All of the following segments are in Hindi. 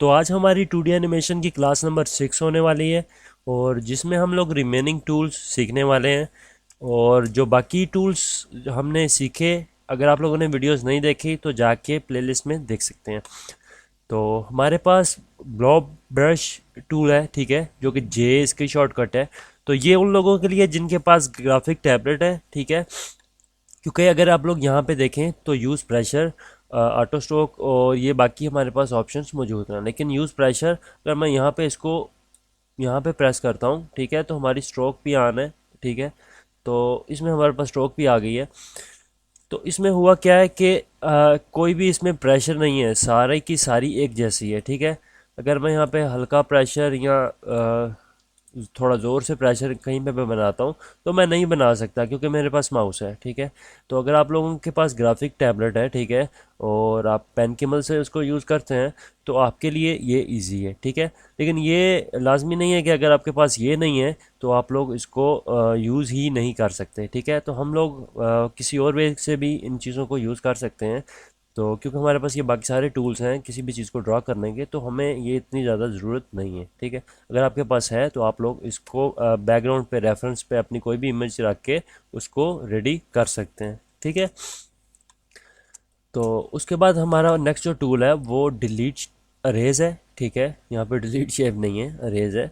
तो आज हमारी 2D एनिमेशन की क्लास नंबर 6 होने वाली है और जिसमें हम लोग रिमेनिंग टूल्स सीखने वाले हैं। और जो बाकी टूल्स हमने सीखे, अगर आप लोगों ने वीडियोस नहीं देखी तो जाके प्लेलिस्ट में देख सकते हैं। तो हमारे पास ब्लॉब ब्रश टूल है, ठीक है, जो कि जे इसकी शॉर्टकट है। तो ये उन लोगों के लिए जिनके पास ग्राफिक टैबलेट है, ठीक है। क्योंकि अगर आप लोग यहाँ पे देखें तो यूज़ प्रेशर, ऑटो स्ट्रोक और ये बाकी हमारे पास ऑप्शंस मौजूद हैं, लेकिन यूज़ प्रेशर अगर मैं यहाँ पे इसको यहाँ पे प्रेस करता हूँ, ठीक है, तो हमारी स्ट्रोक भी ऑन है, ठीक है। तो इसमें हमारे पास स्ट्रोक भी आ गई है। तो इसमें हुआ क्या है कि कोई भी इसमें प्रेशर नहीं है, सारे की सारी एक जैसी है, ठीक है। अगर मैं यहाँ पे हल्का प्रेशर या थोड़ा ज़ोर से प्रेशर कहीं पे मैं बनाता हूँ तो मैं नहीं बना सकता क्योंकि मेरे पास माउस है, ठीक है। तो अगर आप लोगों के पास ग्राफिक टैबलेट है, ठीक है, और आप पेन केमल से उसको यूज़ करते हैं तो आपके लिए ये इजी है, ठीक है। लेकिन ये लाजमी नहीं है कि अगर आपके पास ये नहीं है तो आप लोग इसको यूज़ ही नहीं कर सकते, ठीक है। तो हम लोग किसी और वे से भी इन चीज़ों को यूज़ कर सकते हैं। तो क्योंकि हमारे पास ये बाकी सारे टूल्स हैं किसी भी चीज़ को ड्रा करने के, तो हमें ये इतनी ज़्यादा ज़रूरत नहीं है, ठीक है। अगर आपके पास है तो आप लोग इसको बैकग्राउंड पे रेफरेंस पे अपनी कोई भी इमेज रख के उसको रेडी कर सकते हैं, ठीक है। तो उसके बाद हमारा नेक्स्ट जो टूल है वो डिलीट अरेज है, ठीक है। यहाँ पे डिलीट शेप नहीं है, अरेज है।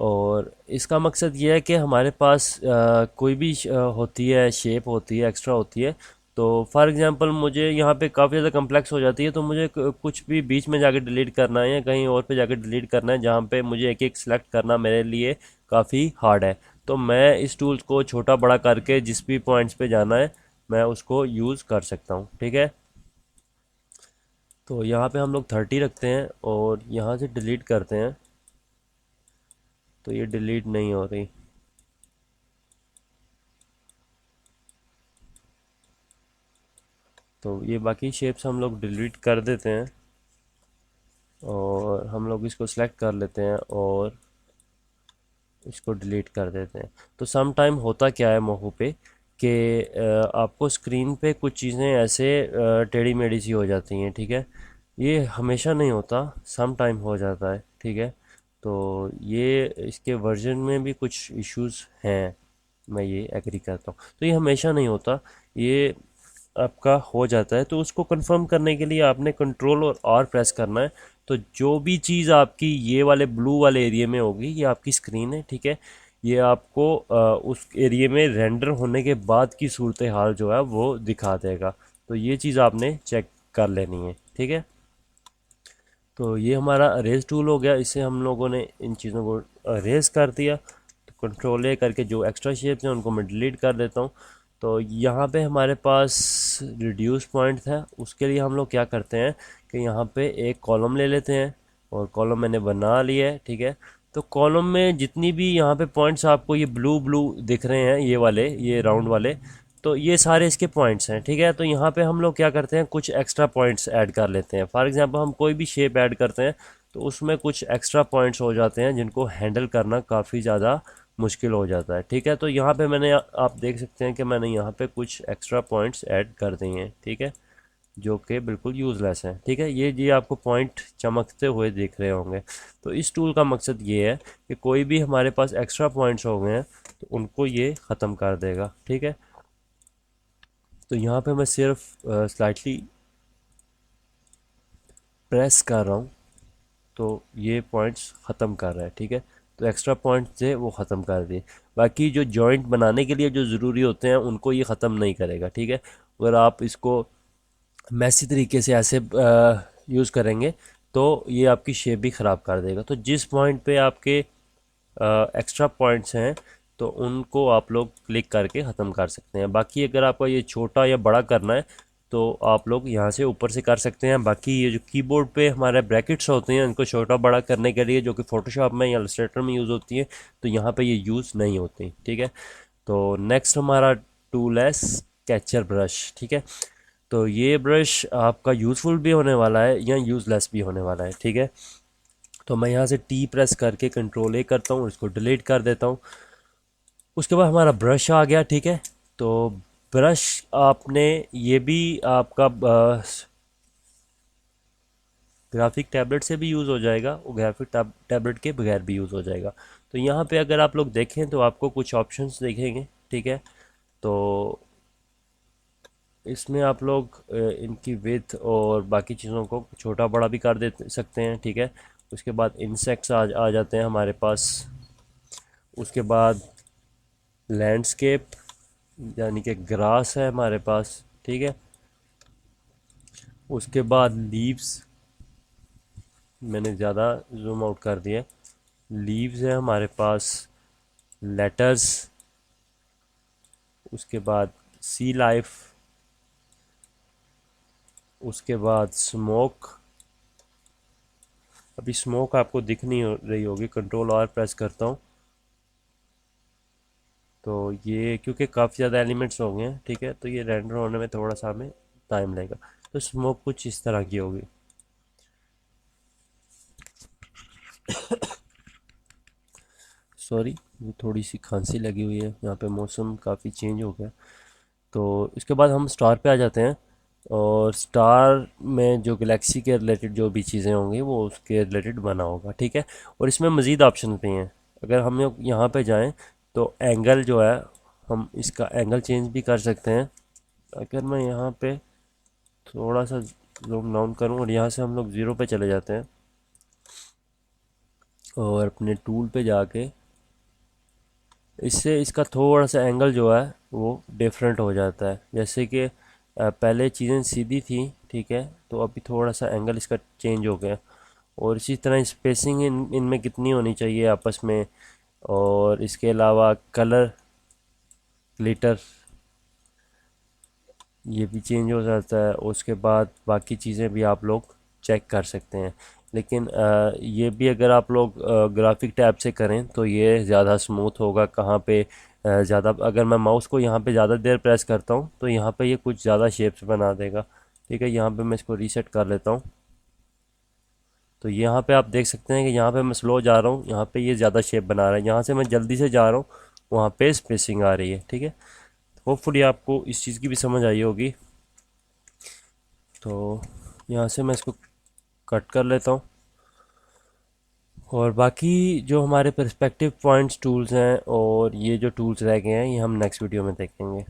और इसका मकसद ये है कि हमारे पास कोई भी होती है, शेप होती है, एक्स्ट्रा होती है। तो फॉर एग्जांपल मुझे यहाँ पे काफ़ी ज़्यादा कम्प्लेक्स हो जाती है, तो मुझे कुछ भी बीच में जाके डिलीट करना है या कहीं और पे जाके डिलीट करना है जहाँ पे मुझे एक एक सिलेक्ट करना मेरे लिए काफ़ी हार्ड है। तो मैं इस टूल्स को छोटा बड़ा करके जिस भी पॉइंट्स पे जाना है मैं उसको यूज़ कर सकता हूँ, ठीक है। तो यहाँ पे हम लोग 30 रखते हैं और यहाँ से डिलीट करते हैं तो ये डिलीट नहीं हो रही। तो ये बाकी शेप्स हम लोग डिलीट कर देते हैं और हम लोग इसको सिलेक्ट कर लेते हैं और इसको डिलीट कर देते हैं। तो सम टाइम होता क्या है मोहू पे कि आपको स्क्रीन पे कुछ चीज़ें ऐसे टेढ़ी मेढ़ी सी हो जाती हैं, ठीक है। ये हमेशा नहीं होता, सम टाइम हो जाता है, ठीक है। तो ये इसके वर्जन में भी कुछ इश्यूज हैं, मैं ये एग्री करता हूँ। तो ये हमेशा नहीं होता, ये आपका हो जाता है। तो उसको कंफर्म करने के लिए आपने कंट्रोल और आर प्रेस करना है। तो जो भी चीज़ आपकी ये वाले ब्लू वाले एरिया में होगी ये आपकी स्क्रीन है, ठीक है। ये आपको उस एरिया में रेंडर होने के बाद की सूरत हाल जो है वो दिखा देगा। तो ये चीज़ आपने चेक कर लेनी है, ठीक है। तो ये हमारा अरेज टूल हो गया, इससे हम लोगों ने इन चीज़ों को अरेज कर दिया। तो कंट्रोल ए करके जो एक्स्ट्रा शेप्स हैं उनको मैं डिलीट कर देता हूँ। तो यहाँ पे हमारे पास रिड्यूस पॉइंट है, उसके लिए हम लोग क्या करते हैं कि यहाँ पे एक कॉलम ले लेते हैं और कॉलम मैंने बना लिया है, ठीक है। तो कॉलम में जितनी भी यहाँ पे पॉइंट्स आपको ये ब्लू ब्लू दिख रहे हैं, ये वाले, ये राउंड वाले, तो ये सारे इसके पॉइंट्स हैं, ठीक है। तो यहाँ पे हम लोग क्या करते हैं, कुछ एक्स्ट्रा पॉइंट्स ऐड कर लेते हैं। फॉर एग्जांपल हम कोई भी शेप ऐड करते हैं तो उसमें कुछ एक्स्ट्रा पॉइंट्स हो जाते हैं जिनको हैंडल करना काफ़ी ज़्यादा मुश्किल हो जाता है, ठीक है। तो यहाँ पे मैंने, आप देख सकते हैं कि मैंने यहाँ पे कुछ एक्स्ट्रा पॉइंट्स ऐड कर दिए हैं, ठीक है, जो कि बिल्कुल यूज़लेस हैं, ठीक है। ये आपको पॉइंट चमकते हुए दिख रहे होंगे। तो इस टूल का मकसद ये है कि कोई भी हमारे पास एक्स्ट्रा पॉइंट्स हो गए हैं तो उनको ये ख़त्म कर देगा, ठीक है। तो यहाँ पे मैं सिर्फ स्लाइटली प्रेस कर रहा हूँ तो ये पॉइंट्स ख़त्म कर रहा है, ठीक है। तो एक्स्ट्रा पॉइंट्स थे वो ख़त्म कर दिए। बाकी जो जॉइंट बनाने के लिए जो ज़रूरी होते हैं उनको ये ख़त्म नहीं करेगा, ठीक है। अगर आप इसको मैसी तरीके से ऐसे यूज़ करेंगे तो ये आपकी शेप भी ख़राब कर देगा। तो जिस पॉइंट पे आपके एक्स्ट्रा पॉइंट्स हैं तो उनको आप लोग क्लिक करके ख़त्म कर सकते हैं। बाकी अगर आपको ये छोटा या बड़ा करना है तो आप लोग यहाँ से ऊपर से कर सकते हैं। बाकी ये जो कीबोर्ड पे हमारे ब्रैकेट्स होते हैं इनको छोटा बड़ा करने के लिए, जो कि फ़ोटोशॉप में या इलस्ट्रेटर में यूज़ होती है, तो यहाँ पे ये यूज़ नहीं होती, ठीक है। तो नेक्स्ट हमारा टूल है स्केचर ब्रश, ठीक है। तो ये ब्रश आपका यूज़फुल भी होने वाला है या यूज़लेस भी होने वाला है, ठीक है। तो मैं यहाँ से टी प्रेस करके कंट्रोल ए करता हूँ, इसको डिलीट कर देता हूँ। उसके बाद हमारा ब्रश आ गया, ठीक है। तो ब्रश आपने, ये भी आपका ग्राफिक टैबलेट से भी यूज़ हो जाएगा और ग्राफिक टैबलेट के बगैर भी यूज़ हो जाएगा। तो यहाँ पे अगर आप लोग देखें तो आपको कुछ ऑप्शंस देखेंगे, ठीक है। तो इसमें आप लोग इनकी विड्थ और बाकी चीज़ों को छोटा बड़ा भी कर दे सकते हैं, ठीक है। उसके बाद इंसेक्ट्स आ जाते हैं हमारे पास। उसके बाद लैंडस्केप यानी कि ग्रास है हमारे पास, ठीक है। उसके बाद लीव्स, मैंने ज़्यादा जूम आउट कर दिया। लीव्स है हमारे पास, लेटर्स, उसके बाद सी लाइफ, उसके बाद स्मोक। अभी स्मोक आपको दिख नहीं रही होगी, कंट्रोल और प्रेस करता हूँ तो ये क्योंकि काफ़ी ज़्यादा एलिमेंट्स हो गए हैं, ठीक है, तो ये रेंडर होने में थोड़ा सा हमें टाइम लगेगा। तो स्मोक कुछ इस तरह की होगी। सॉरी, ये थोड़ी सी खांसी लगी हुई है, यहाँ पे मौसम काफ़ी चेंज हो गया। तो इसके बाद हम स्टार पे आ जाते हैं। और स्टार में जो गैलेक्सी के रिलेटेड जो भी चीज़ें होंगी वो उसके रिलेटेड बना होगा, ठीक है। और इसमें मज़ीद ऑप्शन भी हैं। अगर हम लोग यहाँ पे जाएं तो एंगल जो है, हम इसका एंगल चेंज भी कर सकते हैं। अगर मैं यहाँ पे थोड़ा सा जूम डाउन करूँ और यहाँ से हम लोग ज़ीरो पे चले जाते हैं और अपने टूल पे जाके इससे इसका थोड़ा सा एंगल जो है वो डिफरेंट हो जाता है। जैसे कि पहले चीज़ें सीधी थी, ठीक है, तो अभी थोड़ा सा एंगल इसका चेंज हो गया। और इसी तरह स्पेसिंग इनमें कितनी होनी चाहिए आपस में। और इसके अलावा कलर, ग्लिटर, ये भी चेंज हो जाता है। उसके बाद बाकी चीज़ें भी आप लोग चेक कर सकते हैं। लेकिन ये भी अगर आप लोग ग्राफिक टैब से करें तो ये ज़्यादा स्मूथ होगा। कहाँ पे ज़्यादा, अगर मैं माउस को यहाँ पे ज़्यादा देर प्रेस करता हूँ तो यहाँ पे ये कुछ ज़्यादा शेप्स बना देगा, ठीक है। यहाँ पे मैं इसको रीसेट कर लेता हूँ। तो यहाँ पे आप देख सकते हैं कि यहाँ पे मैं स्लो जा रहा हूँ, यहाँ पे ये ज़्यादा शेप बना रहा है। यहाँ से मैं जल्दी से जा रहा हूँ, वहाँ पे स्पेसिंग आ रही है, ठीक है। होपफुली आपको इस चीज़ की भी समझ आई होगी। तो यहाँ से मैं इसको कट कर लेता हूँ। और बाकी जो हमारे पर्सपेक्टिव पॉइंट्स टूल्स हैं और ये जो टूल्स रह गए हैं ये हम नेक्स्ट वीडियो में देखेंगे।